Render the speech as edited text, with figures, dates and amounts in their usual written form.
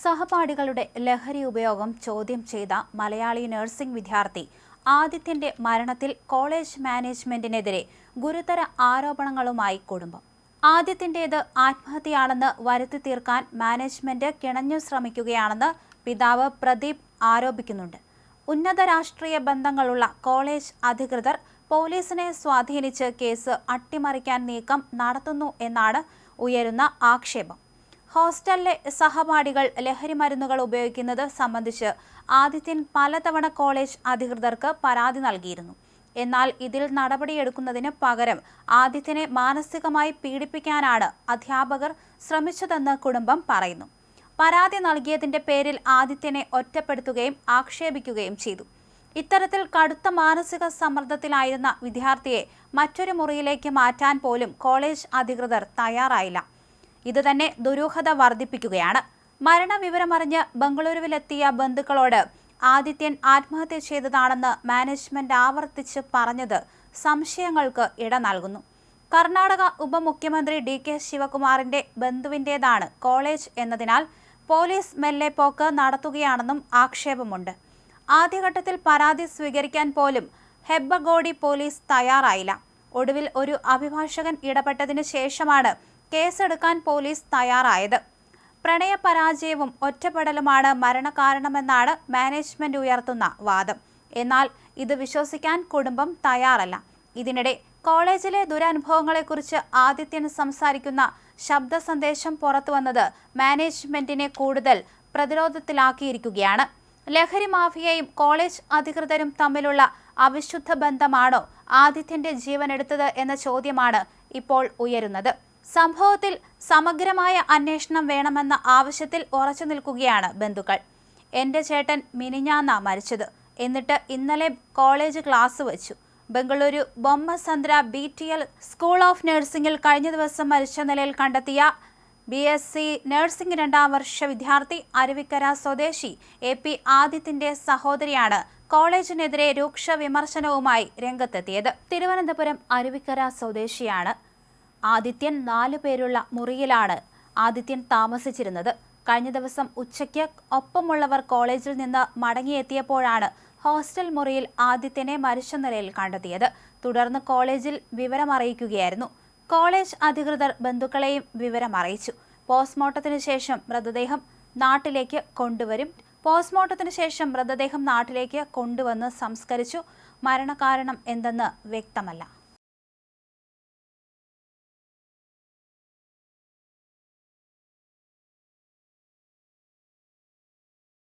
സഹപാഠികളുടെ ലഹരി ഉപയോഗം ചോദ്യം ചെയ്ത മലയാളി നഴ്സിംഗ് വിദ്യാർത്ഥി ആദിത്യന്റെ മരണത്തിൽ കോളേജ് മാനേജ്മെന്റിനെതിരെ ഗുരുതര ആരോപണങ്ങളുമായി കുടുംബം. ആദിത്യന്റേത് ആത്മഹത്യയാണെന്ന് വരുത്തി തീർക്കാൻ മാനേജ്മെന്റ് കിണഞ്ഞു ശ്രമിക്കുകയാണെന്ന് പിതാവ് പ്രദീപ് ആരോപിക്കുന്നുണ്ട്. ഉന്നത രാഷ്ട്രീയ ബന്ധങ്ങളുള്ള കോളേജ് അധികൃതർ പോലീസിനെ സ്വാധീനിച്ച് കേസ് അട്ടിമറിക്കാൻ നീക്കം നടത്തുന്നു എന്നാണ് ഉയരുന്ന ആക്ഷേപം. ഹോസ്റ്റലിലെ സഹപാഠികൾ ലഹരിമരുന്നുകൾ ഉപയോഗിക്കുന്നത് സംബന്ധിച്ച് ആദിത്യൻ പലതവണ കോളേജ് അധികൃതർക്ക് പരാതി നൽകിയിരുന്നു. എന്നാൽ ഇതിൽ നടപടിയെടുക്കുന്നതിന് പകരം ആദിത്യനെ മാനസികമായി പീഡിപ്പിക്കാനാണ് അധ്യാപകർ ശ്രമിച്ചതെന്ന് കുടുംബം പറയുന്നു. പരാതി നൽകിയതിന്റെ പേരിൽ ആദിത്യനെ ഒറ്റപ്പെടുത്തുകയും ആക്ഷേപിക്കുകയും ചെയ്തു. ഇത്തരത്തിൽ കടുത്ത മാനസിക സമ്മർദ്ദത്തിലായിരുന്ന വിദ്യാർത്ഥിയെ മറ്റൊരു മുറിയിലേക്ക് മാറ്റാൻ പോലും കോളേജ് അധികൃതർ തയ്യാറായില്ല. ഇത് തന്നെ ദുരൂഹത വർദ്ധിപ്പിക്കുകയാണ്. മരണവിവരമറിഞ്ഞ് ബംഗളൂരുവിലെത്തിയ ബന്ധുക്കളോട് ആദിത്യൻ ആത്മഹത്യ ചെയ്തതാണെന്ന് മാനേജ്മെന്റ് ആവർത്തിച്ച് പറഞ്ഞത് സംശയങ്ങൾക്ക് ഇട നൽകുന്നു. കർണാടക ഉപമുഖ്യമന്ത്രി DK ശിവകുമാറിന്റെ ബന്ധുവിൻ്റേതാണ് കോളേജ് എന്നതിനാൽ പോലീസ് മെല്ലെപ്പോക്ക് നടത്തുകയാണെന്നും ആക്ഷേപമുണ്ട്. ആദ്യഘട്ടത്തിൽ പരാതി സ്വീകരിക്കാൻ പോലും ഹെബ്ബഗോഡി പോലീസ് തയ്യാറായില്ല. ഒടുവിൽ ഒരു അഭിഭാഷകൻ ഇടപെട്ടതിന് ശേഷമാണ് കേസെടുക്കാൻ പോലീസ് തയ്യാറായത്. പ്രണയപരാജയവും ഒറ്റപ്പെടലുമാണ് മരണകാരണമെന്നാണ് മാനേജ്മെന്റ് ഉയർത്തുന്ന വാദം. എന്നാൽ ഇത് വിശ്വസിക്കാൻ കുടുംബം തയ്യാറല്ല. ഇതിനിടെ കോളേജിലെ ദുരനുഭവങ്ങളെക്കുറിച്ച് ആദിത്യൻ സംസാരിക്കുന്ന ശബ്ദ സന്ദേശം പുറത്തുവന്നത് മാനേജ്മെന്റിനെ കൂടുതൽ പ്രതിരോധത്തിലാക്കിയിരിക്കുകയാണ്. ലഹരി മാഫിയയും കോളേജ് അധികൃതരും തമ്മിലുള്ള അവിശുദ്ധ ബന്ധമാണോ ആദിത്യന്റെ ജീവനെടുത്തത് എന്ന ചോദ്യമാണ് ഇപ്പോൾ ഉയരുന്നത്. സംഭവത്തിൽ സമഗ്രമായ അന്വേഷണം വേണമെന്ന ആവശ്യത്തിൽ ഉറച്ചു നിൽക്കുകയാണ് ബന്ധുക്കൾ. എൻ്റെ ചേട്ടൻ മിനിഞ്ഞാന്നാ മരിച്ചത്. എന്നിട്ട് ഇന്നലെ കോളേജ് ക്ലാസ് വെച്ചു. ബംഗളൂരു ബൊമ്മസന്ദ്ര BTL സ്കൂൾ ഓഫ് നഴ്സിംഗിൽ കഴിഞ്ഞ ദിവസം മരിച്ച നിലയിൽ കണ്ടെത്തിയ BSc നഴ്സിംഗ് 2ാം വർഷ വിദ്യാർത്ഥി അരുവിക്കര സ്വദേശി AP ആദിത്യന്റെ സഹോദരിയാണ് കോളേജിനെതിരെ രൂക്ഷ വിമർശനവുമായി രംഗത്തെത്തിയത്. തിരുവനന്തപുരം അരുവിക്കര സ്വദേശിയാണ് ആദിത്യൻ. 4 പേരുള്ള മുറിയിലാണ് ആദിത്യൻ താമസിച്ചിരുന്നത്. കഴിഞ്ഞ ദിവസം ഉച്ചയ്ക്ക് ഒപ്പമുള്ളവർ കോളേജിൽ നിന്ന് മടങ്ങിയെത്തിയപ്പോഴാണ് ഹോസ്റ്റൽ മുറിയിൽ ആദിത്യനെ മരിച്ച നിലയിൽ കണ്ടെത്തിയത്. തുടർന്ന് കോളേജിൽ വിവരമറിയിക്കുകയായിരുന്നു. കോളേജ് അധികൃതർ ബന്ധുക്കളെയും വിവരമറിയിച്ചു. പോസ്റ്റ്മോർട്ടത്തിന് ശേഷം മൃതദേഹം നാട്ടിലേക്ക് കൊണ്ടുവന്ന് സംസ്കരിച്ചു. മരണകാരണം എന്തെന്ന് വ്യക്തമല്ല.